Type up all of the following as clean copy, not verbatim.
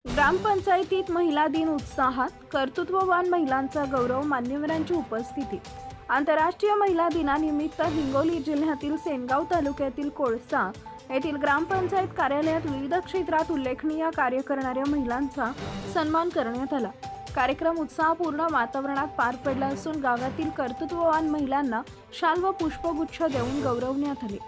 ग्रामपंचायतीत महिला दिन उत्साहात, कर्तृत्ववान महिलांचा गौरव, मान्यवरांची उपस्थिती। आंतरराष्ट्रीय महिला दिनानिमित्त हिंगोली जिल्ह्यातील सेनगाव तालुक्यातील कोळसा येथील ग्रामपंचायत कार्यालयात विविध क्षेत्रात उल्लेखनीय कार्य करणाऱ्या महिलांचा सन्मान करण्यात आला। कार्यक्रम उत्साहपूर्ण वातावरणात पार पडला असून गावातील कर्तृत्ववान महिलांना शाल व पुष्पगुच्छ देऊन गौरवण्यात आले।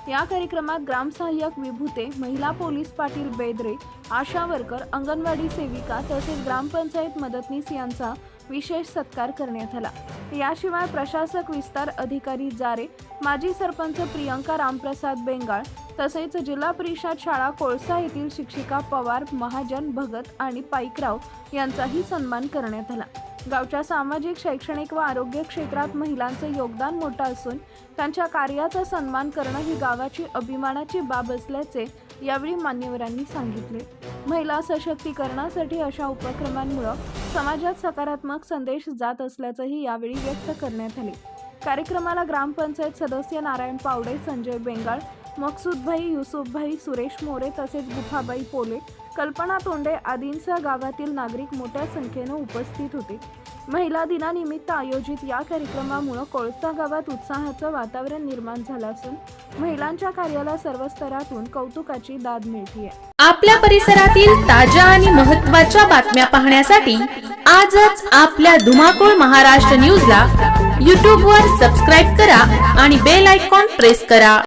या कार्यक्रमात ग्रामसहाय्यक विभूते, महिला पोलीस पाटील बेदरे, आशा वर्कर, अंगणवाडी सेविका तसेच ग्रामपंचायत मदतनीस यांचा विशेष सत्कार करण्यात आला। याशिवाय प्रशासक विस्तार अधिकारी जारे, माजी सरपंच प्रियंका रामप्रसाद बेंगाळ तसेच जिल्हा परिषद शाळा कोळसा येथील शिक्षिका पवार, महाजन, भगत आणि पाईकराव यांचाही सन्मान करण्यात आला। गावच्या सामाजिक, शैक्षणिक व आरोग्य क्षेत्रात महिलांचे योगदान मोठे असून त्यांच्या कार्याचा सन्मान करणं ही गावाची अभिमानाची बाब असल्याचे यावेळी मान्यवरांनी सांगितले। महिला सशक्तीकरणासाठी अशा उपक्रमांमुळे समाजात सकारात्मक संदेश जात असल्याचंही यावेळी व्यक्त करण्यात आले। कार्यक्रमाला ग्रामपंचायत सदस्य नारायण पावडे, संजय बेंगाळ, मकसूदभाई, युसुफभाई, सुरेश मोरे तसेच गुफाबाई पोले, कल्पना तोंडे आदींसह गावातील नागरिक मोठ्या संख्येने उपस्थित होते। महिला दिनानिमित्त आयोजित या कार्यक्रमामुळे कोळसा गावात उत्साहाचं वातावरण निर्माण झालं असून महिलांच्या कार्याला सर्व स्तरातून कौतुकाची दाद मिळते। आपल्या परिसरातील ताज्या आणि महत्त्वाच्या बातम्या पाहण्यासाठी आजच आपल्या धुमाकूळ महाराष्ट्र न्यूजला YouTube वर सबस्क्राइब करा आणि बेल आयकॉन प्रेस करा।